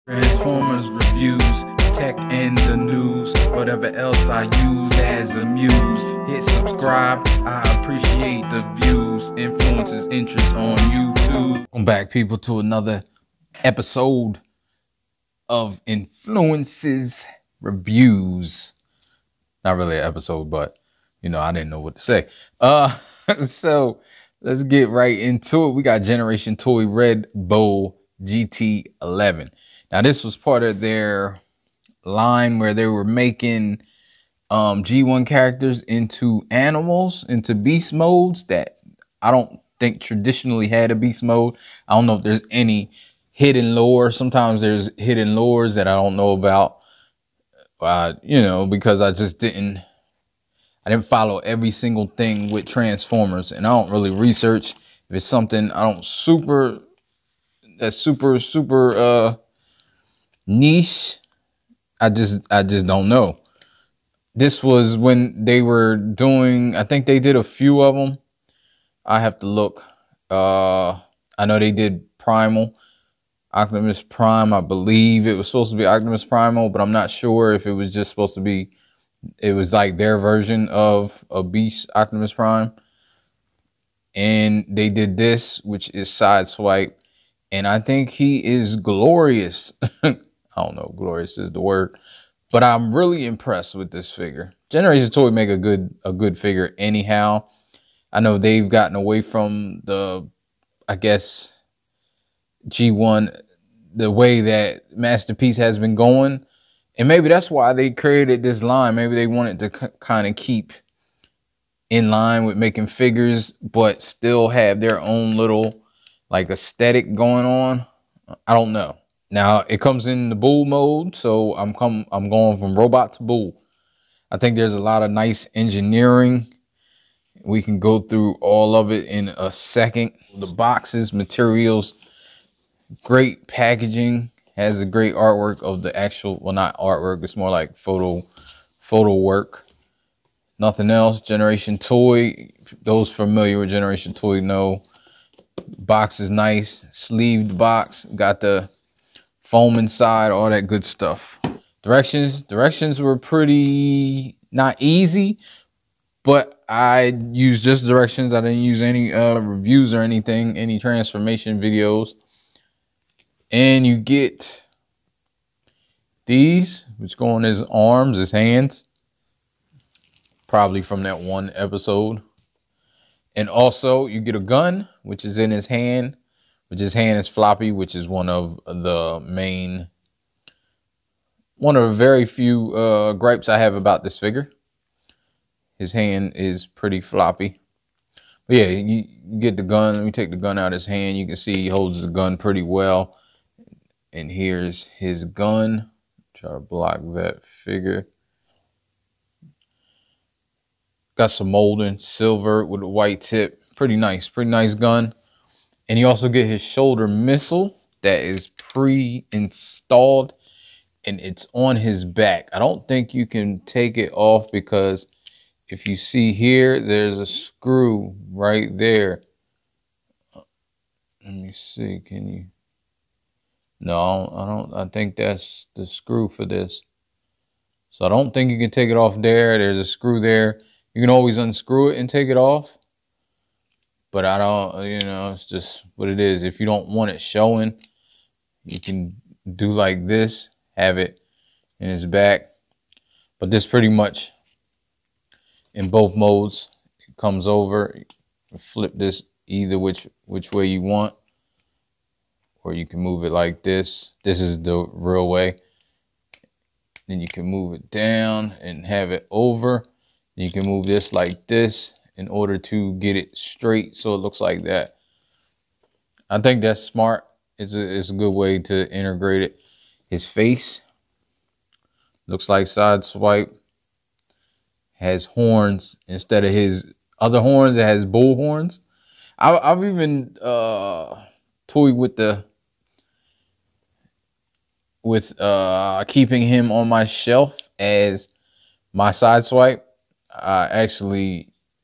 Transformers reviews, tech and the news, whatever else I use as a muse. Hit subscribe, I appreciate the views. Influences interest on YouTube. Welcome back, people, to another episode of Influences Reviews. Not really an episode, but you know, I didn't know what to say. So let's get right into it. We got Generation Toy Red Bull GT-11. Now, this was part of their line where they were making G1 characters into animals, into beast modes that I don't think traditionally had a beast mode. I don't know if there's any hidden lore. Sometimes there's hidden lores that I don't know about, you know, because I didn't follow every single thing with Transformers, and I don't really research if it's something that's super niche. I just don't know. This was when they were doing, I think they did a few of them. I have to look. I know they did Primal, Optimus Prime. I believe it was supposed to be Optimus Primal, but I'm not sure if it was just supposed to be, it was like their version of a Beast Optimus Prime. And they did this, which is Sideswipe. And I think he is glorious. I don't know if glorious is the word, but I'm really impressed with this figure. Generation Toy make a good figure anyhow. I know they've gotten away from the, I guess, G1, the way that Masterpiece has been going. And maybe that's why they created this line. Maybe they wanted to kind of keep in line with making figures, but still have their own little like aesthetic going on. I don't know. Now it comes in the bull mode, so I'm going from robot to bull. I think there's a lot of nice engineering. We can go through all of it in a second. The boxes, materials, great packaging, has a great artwork of the actual, well, not artwork, it's more like photo work. Nothing else. Generation Toy, those familiar with Generation Toy know. Box is nice, sleeved box, got the foam inside, all that good stuff. Directions were pretty not easy, but I used just directions. I didn't use any reviews or anything, any transformation videos. And you get these, which go on his arms, his hands, probably from that one episode. And also you get a gun, which is in his hand, which his hand is floppy, which is one of the very few gripes I have about this figure. His hand is pretty floppy. But yeah, you get the gun. Let me take the gun out of his hand. You can see he holds the gun pretty well. And here's his gun. Try to block that figure. Got some molding, silver with a white tip. Pretty nice gun. And you also get his shoulder missile that is pre-installed, and it's on his back. I don't think you can take it off because if you see here, there's a screw right there. Let me see, can you? No, I don't. I think that's the screw for this. So I don't think you can take it off there. There's a screw there. You can always unscrew it and take it off. But I don't, you know, it's just what it is. If you don't want it showing, you can do like this, have it in his back. But this pretty much, in both modes, it comes over. You flip this either which way you want. Or you can move it like this. This is the real way. Then you can move it down and have it over. You can move this like this in order to get it straight so it looks like that. I think that's smart. It's a good way to integrate it. His face looks like Sideswipe. Has horns instead of his other horns. It has bull horns. I've even toyed with keeping him on my shelf as my Sideswipe.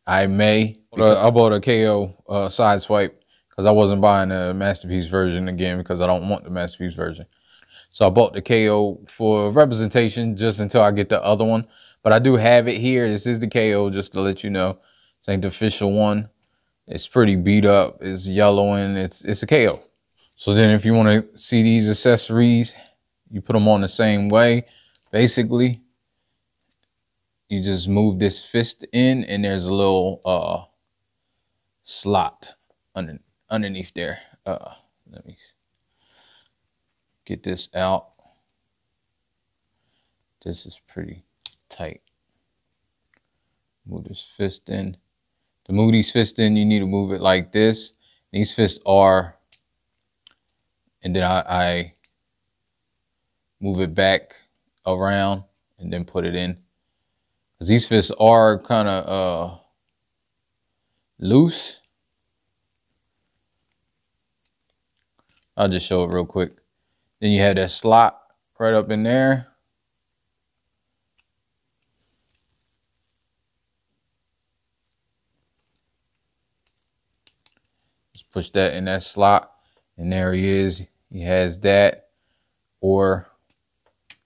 I bought a KO Sideswipe because I wasn't buying a Masterpiece version again because I don't want the Masterpiece version. So I bought the KO for representation just until I get the other one. But I do have it here. This is the KO, just to let you know. This ain't the official one. It's pretty beat up. It's yellowing. It's a KO. So then if you want to see these accessories, you put them on the same way. Basically, you just move this fist in, and there's a little slot underneath there. Let me get this out. This is pretty tight. Move this fist in. To move these fists in, you need to move it like this. These fists are, and then I move it back around and then put it in. Because these fists are kind of loose. I'll just show it real quick. Then you have that slot right up in there. Just push that in that slot, and there he is. He has that. Or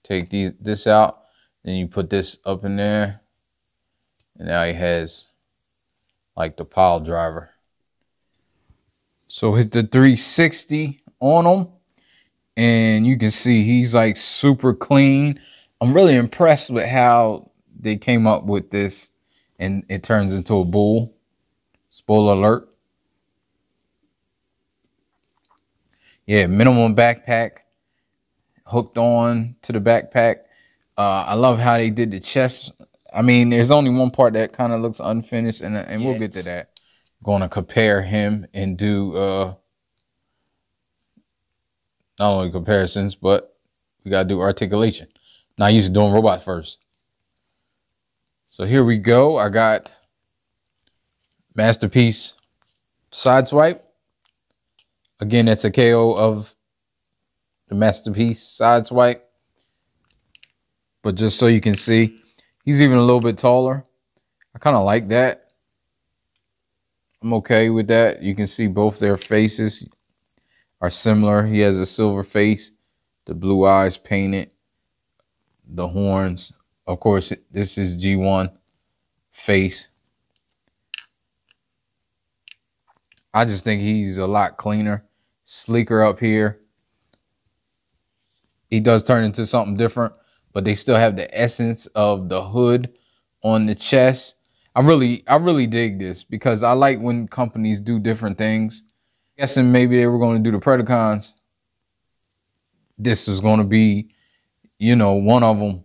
take this out, then you put this up in there, and now he has like the pile driver. So hit the 360 on him, and you can see he's like super clean. I'm really impressed with how they came up with this, and it turns into a bull. Spoiler alert. Yeah, minimum backpack hooked on to the backpack. I love how they did the chest. I mean, there's only one part that kind of looks unfinished, and we'll get to that. Going to compare him and do not only comparisons, but we got to do articulation. Not used to doing robots first. So here we go. I got Masterpiece Sideswipe. Again, that's a KO of the Masterpiece Sideswipe. But just so you can see, he's even a little bit taller. I kind of like that. I'm okay with that. You can see both their faces are similar. He has a silver face, the blue eyes painted, the horns. Of course, this is G1 face. I just think he's a lot cleaner, sleeker up here. He does turn into something different, but they still have the essence of the hood on the chest. I really dig this because I like when companies do different things. Guessing maybe they were going to do the Predacons. This was going to be, you know, one of them.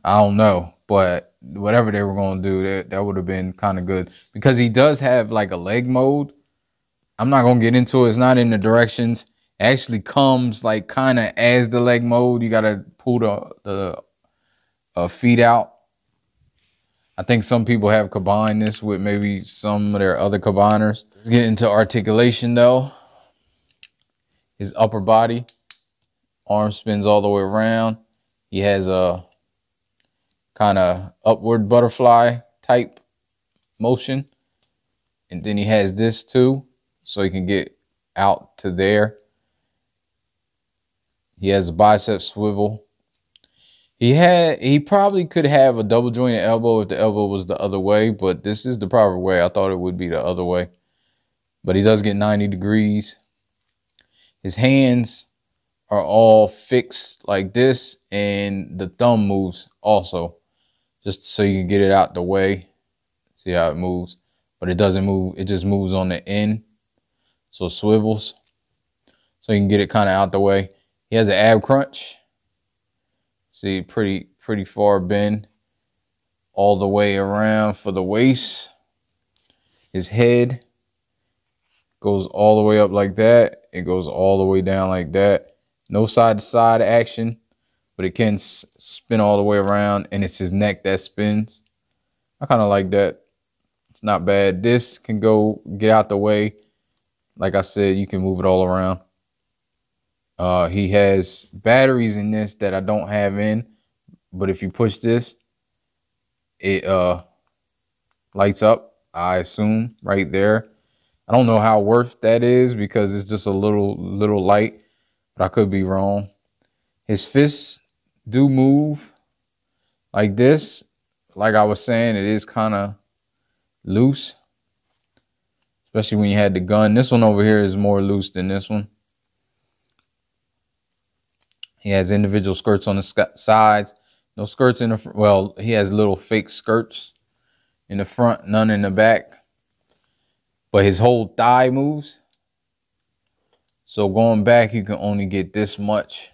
I don't know, but whatever they were going to do, that would have been kind of good because he does have like a leg mode. I'm not going to get into it. It's not in the directions. It actually comes like kind of as the leg mode. You got to pull the feet out. I think some people have combined this with maybe some of their other combiners. Let's get into articulation though. His upper body, arm spins all the way around. He has a kind of upward butterfly type motion. And then he has this too, so he can get out to there. He has a bicep swivel. He probably could have a double jointed elbow if the elbow was the other way, but this is the proper way. I thought it would be the other way. But he does get 90 degrees. His hands are all fixed like this, and the thumb moves also, just so you can get it out the way. See how it moves, but it doesn't move. It just moves on the end, so it swivels, so you can get it kind of out the way. He has an ab crunch. See, pretty far bend all the way around for the waist. His head goes all the way up like that. It goes all the way down like that. No side-to-side action, but it can spin all the way around, and it's his neck that spins. I kind of like that. It's not bad. This can get out the way. Like I said, you can move it all around. He has batteries in this that I don't have in, but if you push this, it lights up, I assume, right there. I don't know how worth that is because it's just a little light, but I could be wrong. His fists do move like this. Like I was saying, it is kind of loose, especially when you had the gun. This one over here is more loose than this one. He has individual skirts on the sides. No skirts in the front. Well, he has little fake skirts in the front, none in the back. But his whole thigh moves. So going back, you can only get this much.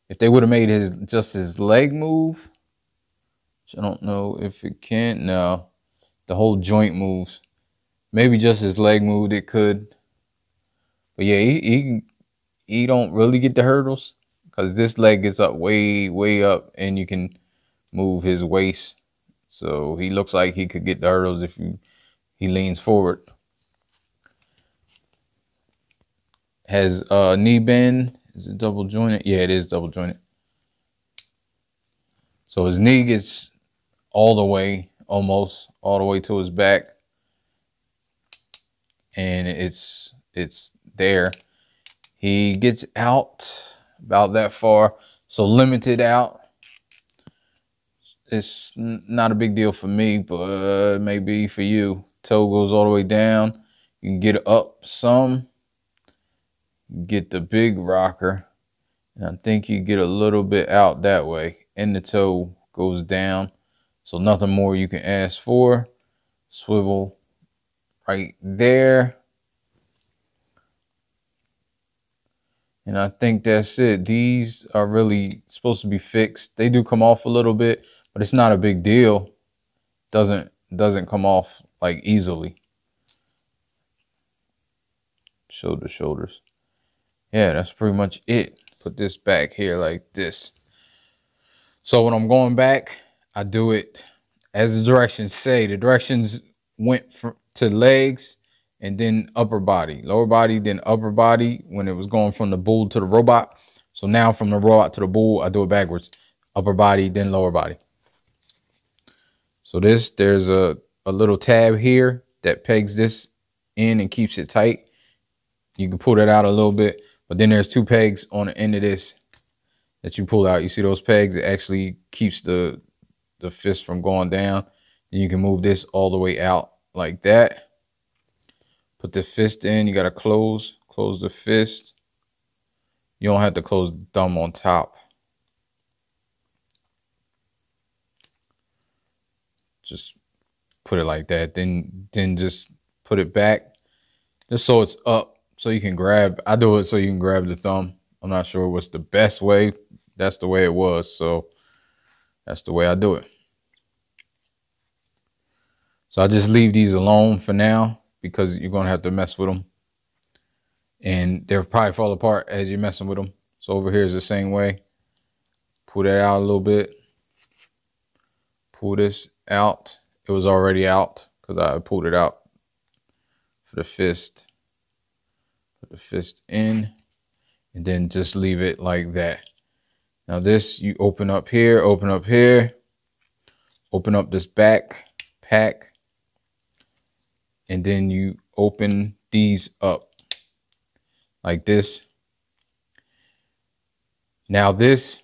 If they would have made just his leg move, which I don't know if it can. No, the whole joint moves. Maybe just his leg moved, it could. But yeah, he don't really get the hurdles because this leg gets up way up, and you can move his waist. So he looks like he could get the hurdles if he leans forward. Has knee bend. Is it double jointed? Yeah, it is double jointed. So his knee gets all the way, almost all the way to his back. And it's there. He gets out about that far. So limited out. It's not a big deal for me, but maybe for you. Toe goes all the way down. You can get up some. Get the big rocker. And I think you get a little bit out that way. And the toe goes down. So nothing more you can ask for. Swivel right there. And I think that's it. These are really supposed to be fixed. They do come off a little bit, but it's not a big deal. Doesn't come off like easily. Shoulders. Yeah, that's pretty much it. Put this back here like this. So when I'm going back, I do it as the directions say. The directions went to legs and then upper body, lower body, then upper body when it was going from the bull to the robot. So now from the robot to the bull, I do it backwards. Upper body, then lower body. So there's a little tab here that pegs this in and keeps it tight. You can pull that out a little bit, but then there's two pegs on the end of this that you pull out. You see those pegs? It actually keeps the fist from going down. And you can move this all the way out like that. Put the fist in. You got to close the fist. You don't have to close the thumb on top. Just put it like that. Then just put it back just so it's up. So you can grab, I do it so you can grab the thumb. I'm not sure what's the best way. That's the way it was. So that's the way I do it. So I just leave these alone for now because you're going to have to mess with them. And they'll probably fall apart as you're messing with them. So over here is the same way. Pull that out a little bit. Pull this out. It was already out because I pulled it out for the fist. Put the fist in and then just leave it like that. Now this, you open up here, open up this back pack, and then you open these up like this. Now this,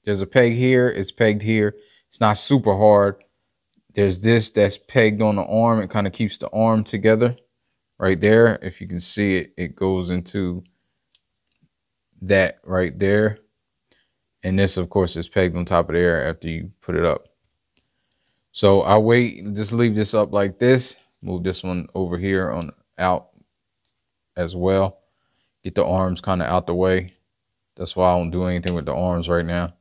there's a peg here, it's pegged here. It's not super hard. There's this that's pegged on the arm. It kind of keeps the arm together. Right there, if you can see it, it goes into that right there. And this, of course, is pegged on top of there after you put it up. So I wait, just leave this up like this. Move this one over here on out as well. Get the arms kind of out the way. That's why I don't do anything with the arms right now.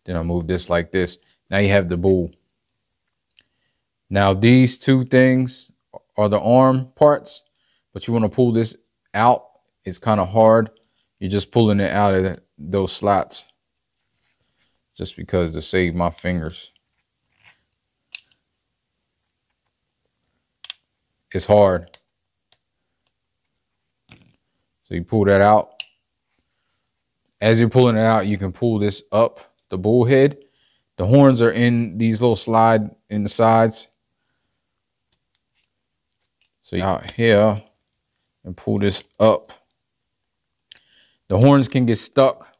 Then I move this like this. Now you have the bull. Now these two things are the arm parts, but you want to pull this out. It's kind of hard. You're just pulling it out of those slots just because to save my fingers. It's hard. So you pull that out. As you're pulling it out, you can pull this up, the bull head. The horns are in these little slide in the sides. So you're out here and pull this up. The horns can get stuck.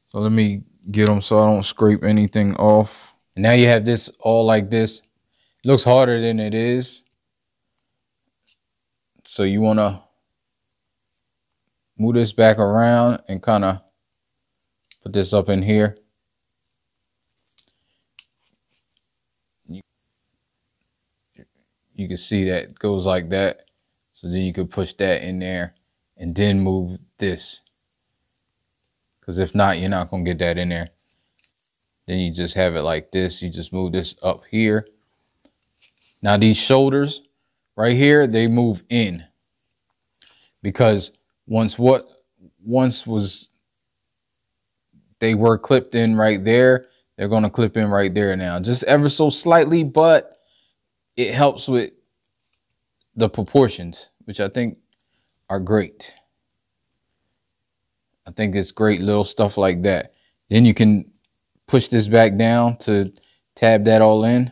So let me get them so I don't scrape anything off. And now you have this all like this. It looks harder than it is. So you want to move this back around and kind of put this up in here. You can see that it goes like that. So then you could push that in there and then move this. Because if not, you're not going to get that in there. Then you just have it like this. You just move this up here. Now these shoulders right here, they move in. Because once they were clipped in right there, they're going to clip in right there now. Just ever so slightly, but it helps with the proportions, which I think are great. I think it's great little stuff like that. Then you can push this back down to tab that all in.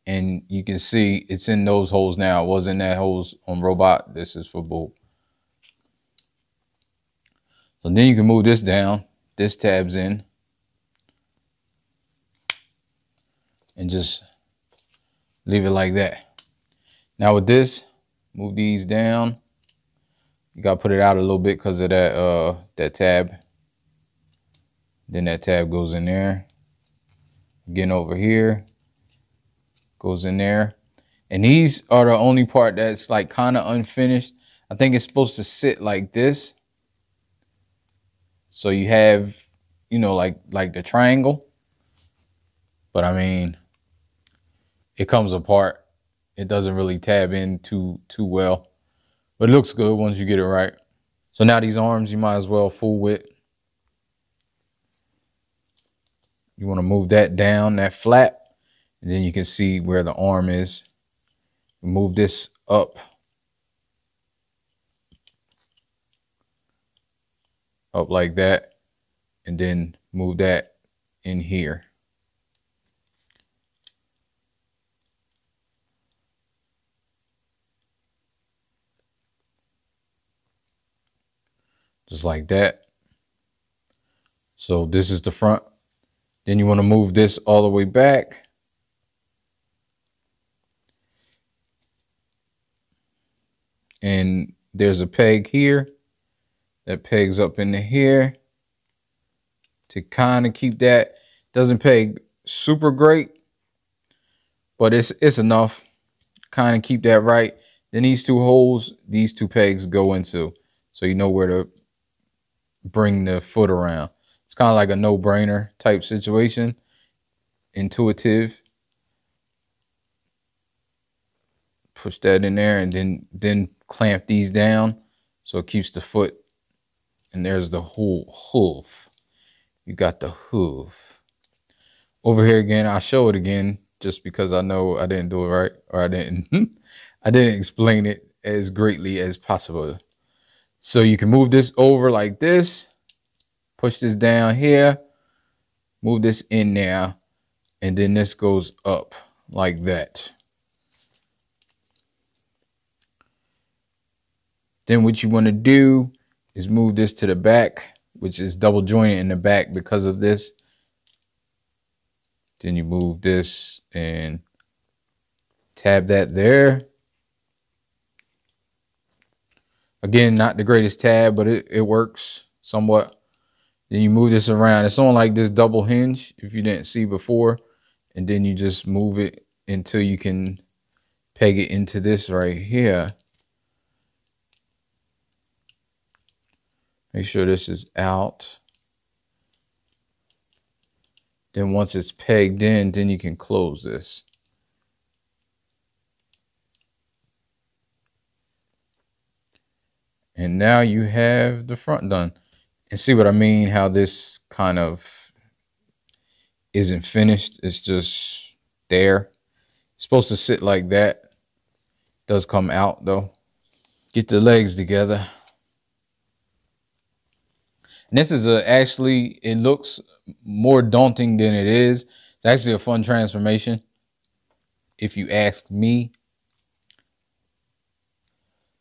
And you can see it's in those holes now. It wasn't in that holes on robot. This is for bolt. So then you can move this down. This tabs in. And just leave it like that. Now with this, move these down. You gotta put it out a little bit because of that tab. Then that tab goes in there. Again over here, goes in there. And these are the only part that's like kind of unfinished. I think it's supposed to sit like this. So you have, you know, like the triangle. But I mean, it comes apart. It doesn't really tab in too well. But it looks good once you get it right. So now these arms, you might as well full width. You want to move that down, that flap. And then you can see where the arm is. Move this up. Up like that. And then move that in here. Just like that. So this is the front. Then you want to move this all the way back. And there's a peg here. That pegs up into here. To kind of keep that. Doesn't peg super great. But it's enough. Kind of keep that right. Then these two holes, these two pegs go into. So you know where to bring the foot around. It's kind of like a no-brainer type situation. Intuitive. Push that in there and then clamp these down so it keeps the foot. And there's the whole hoof. You got the hoof. Over here again, I'll show it again just because I know I didn't do it right, or I didn't explain it as greatly as possible. So you can move this over like this. Push this down here. Move this in there. And then this goes up like that. Then what you want to do is move this to the back, which is double jointed in the back because of this. Then you move this and tab that there. Again, not the greatest tab, but it works somewhat. Then you move this around. It's on like this double hinge, if you didn't see before. And then you just move it until you can peg it into this right here. Make sure this is out. Then once it's pegged in, then you can close this. And now you have the front done. And see what I mean? How this kind of isn't finished. It's just there. It's supposed to sit like that. Does come out though. Get the legs together. And this is actually, it looks more daunting than it is. It's actually a fun transformation, if you ask me.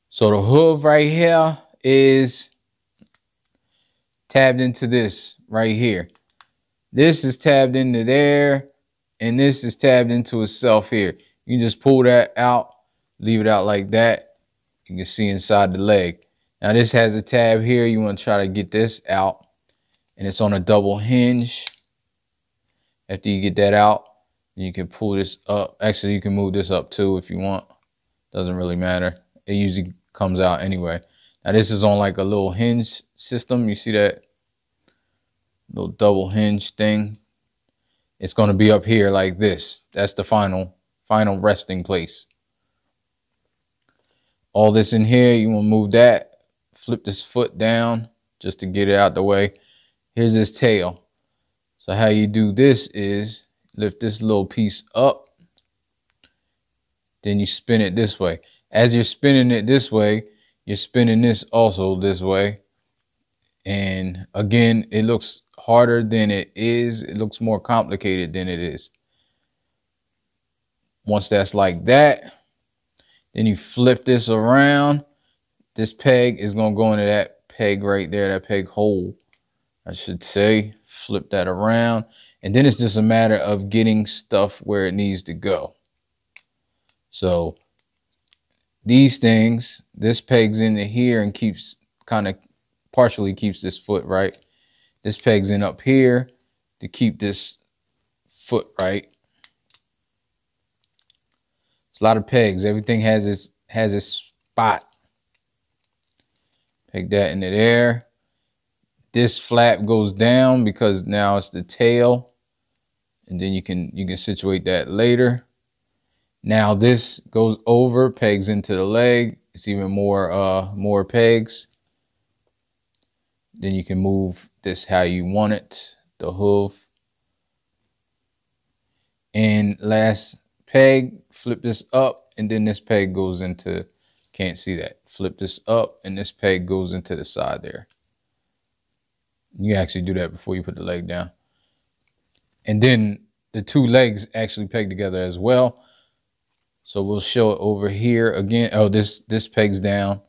So the hoof right here, is tabbed into this right here. This is tabbed into there, and this is tabbed into itself here. You can just pull that out, leave it out like that. You can see inside the leg. Now this has a tab here. You want to try to get this out, and it's on a double hinge. After you get that out, you can pull this up. Actually, you can move this up too if you want. Doesn't really matter. It usually comes out anyway. Now this is on like a little hinge system. You see that little double hinge thing? It's going to be up here like this. That's the final resting place. All this in here, you want to move that. Flip this foot down just to get it out the way. Here's his tail. So how you do this is lift this little piece up. Then you spin it this way. As you're spinning it this way, you're spinning this also this way. And again, it looks harder than it is. It looks more complicated than it is. Once that's like that, then you flip this around. This peg is going to go into that peg right there, that peg hole, I should say. Flip that around. And then it's just a matter of getting stuff where it needs to go. So these things, this pegs into here and keeps partially keeps this foot right. This pegs in up here to keep this foot right. It's a lot of pegs. Everything has its spot. Peg that into there. This flap goes down because now it's the tail, and then you can situate that later. Now this goes over, pegs into the leg. It's even more pegs. Then you can move this how you want it, the hoof. And last peg, flip this up, and then this peg goes into, can't see that. Flip this up, and this peg goes into the side there. You actually do that before you put the leg down. And then the two legs actually peg together as well. So we'll show it over here again. Oh, this pegs down,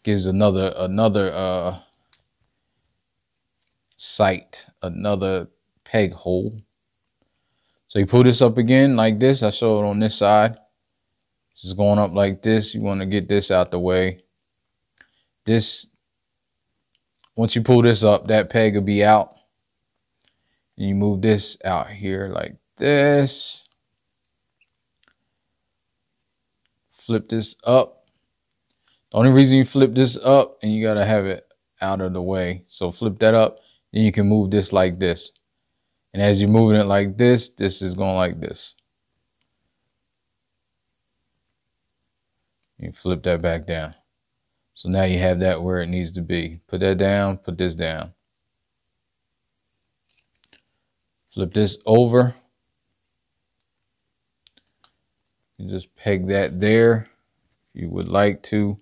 gives another sight, another peg hole. So you pull this up again like this. I show it on this side. This is going up like this. You want to get this out the way. Once you pull this up, that peg will be out. And you move this out here like this. Flip this up. The only reason you flip this up, and you got to have it out of the way. So flip that up. Then you can move this like this. And as you're moving it like this, this is going like this. You flip that back down. So now you have that where it needs to be. Put that down, put this down. Flip this over. You just peg that there if you would like to.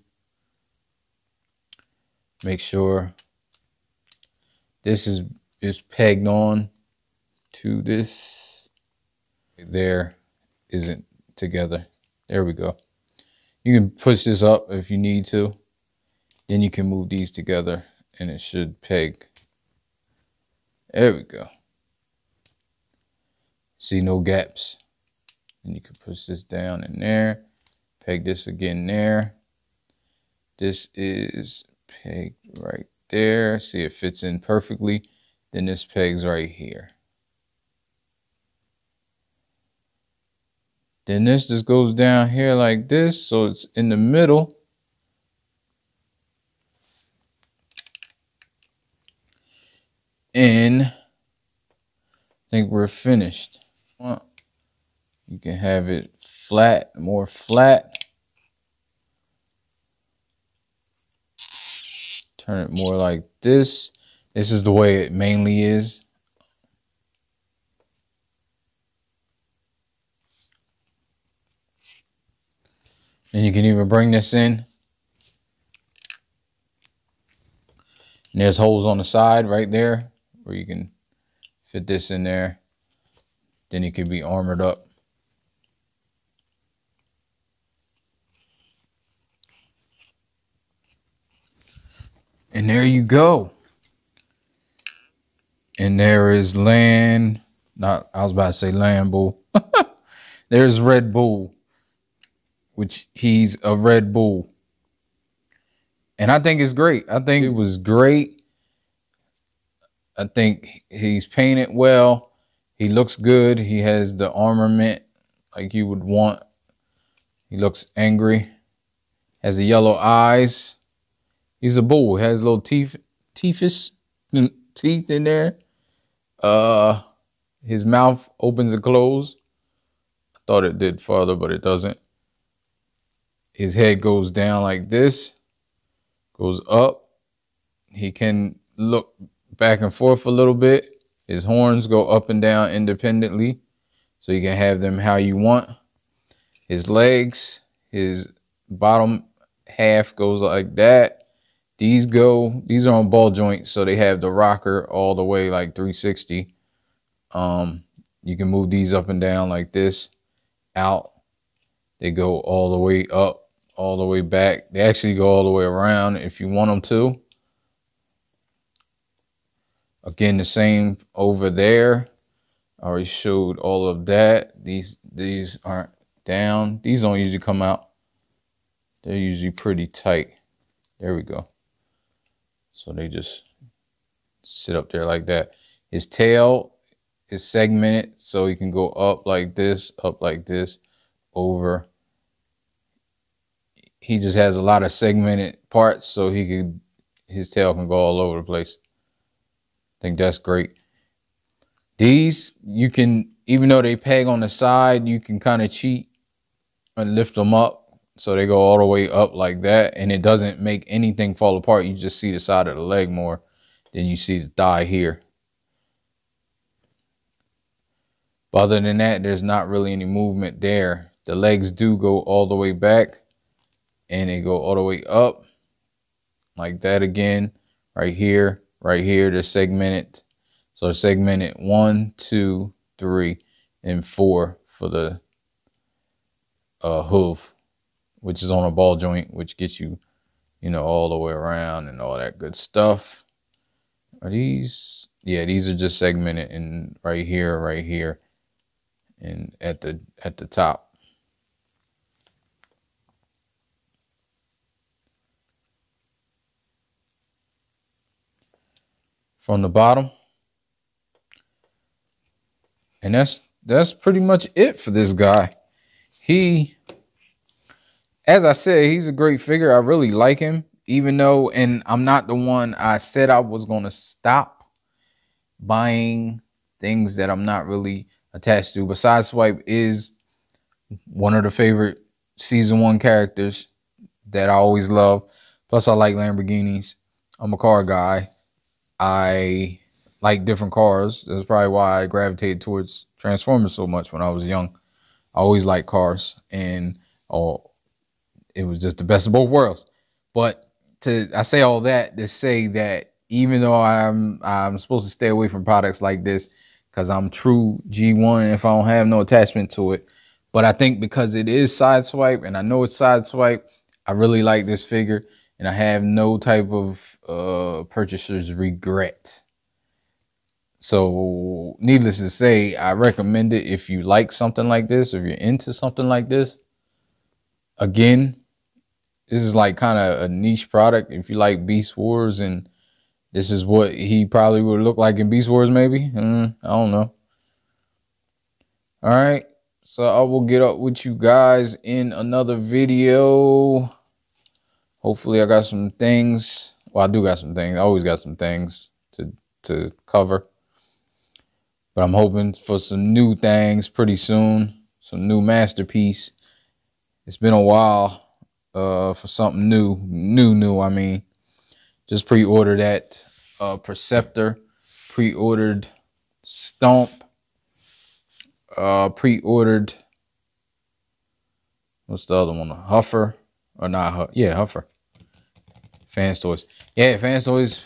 Make sure this is pegged on to this. There isn't together. There we go. You can push this up if you need to. Then you can move these together and it should peg. There we go. See, no gaps. And you can push this down in there. Peg this again there. This is pegged right there. See, it fits in perfectly. Then this pegs right here. Then this just goes down here like this, so it's in the middle. And I think we're finished. You can have it flat, more flat. Turn it more like this. This is the way it mainly is. And you can even bring this in. And there's holes on the side right there where you can fit this in there. Then it can be armored up. And there you go. And there is Land. Not, I was about to say Lambo. There's Red Bull, which he's a Red Bull. And I think it's great. I think it was great. I think he's painted well. He looks good. He has the armament like you would want. He looks angry. Has the yellow eyes. He's a bull. Has little teeth in there. His mouth opens and closes. I thought it did farther, but it doesn't. His head goes down like this. Goes up. He can look back and forth a little bit. His horns go up and down independently, so you can have them how you want. His legs, his bottom half goes like that. These are on ball joints, so they have the rocker all the way like 360. You can move these up and down like this, out. They go all the way up, all the way back. They actually go all the way around if you want them to. Again, the same over there. I already showed all of that. These aren't down. These don't usually come out. They're usually pretty tight. There we go. So they just sit up there like that. His tail is segmented, so he can go up like this, over. He just has a lot of segmented parts, so his tail can go all over the place. I think that's great. These, you can, even though they peg on the side, you can kind of cheat and lift them up. So they go all the way up like that, and it doesn't make anything fall apart. You just see the side of the leg more than you see the thigh here. But other than that, there's not really any movement there. The legs do go all the way back, and they go all the way up like that again. Right here, they're segmented. So segmented 1, 2, 3, and 4 for the hoof, which is on a ball joint, which gets you, all the way around and all that good stuff. Are these? Yeah, these are just segmented and right here, and at the top. From the bottom. And that's pretty much it for this guy. As I said, he's a great figure. I really like him, even though, and I'm not the one, I said I was going to stop buying things that I'm not really attached to. But Sideswipe is one of the favorite season 1 characters that I always love. Plus, I like Lamborghinis. I'm a car guy. I like different cars. That's probably why I gravitated towards Transformers so much when I was young. I always liked cars, and it was just the best of both worlds. But I say all that to say that even though I'm supposed to stay away from products like this because I'm true G1 if I don't have no attachment to it, but I think because it is Sideswipe and I know it's Sideswipe, I really like this figure, and I have no type of purchaser's regret. So needless to say, I recommend it if you like something like this, if you're into something like this. Again, this is like kind of a niche product. If you like Beast Wars, and this is what he probably would look like in Beast Wars, maybe. I don't know. All right. So I will get up with you guys in another video. Hopefully I got some things. Well, I do got some things. I always got some things to cover. But I'm hoping for some new things pretty soon. Some new masterpiece. It's been a while for something new. I mean, just pre-ordered that Perceptor, pre-ordered Stomp, pre-ordered, what's the other one? Huffer, or not? Yeah, Huffer. Fans Toys. Yeah, Fans Toys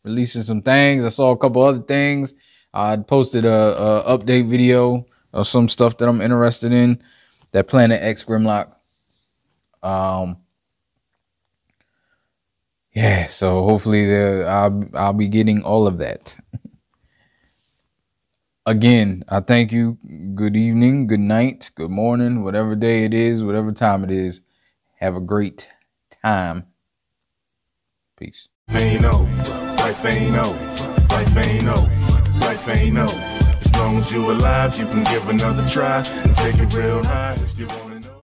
releasing some things. I saw a couple other things. I posted a update video of some stuff that I'm interested in. That Planet X Grimlock. yeah, so hopefully I'll be getting all of that. Again, I thank you. Good evening, good night, good morning, whatever day it is, whatever time it is. Have a great time. Peace. Ain't no, life ain't no, life ain't no, life ain't no. As long as you alive, you can give another try and take it real high if you want.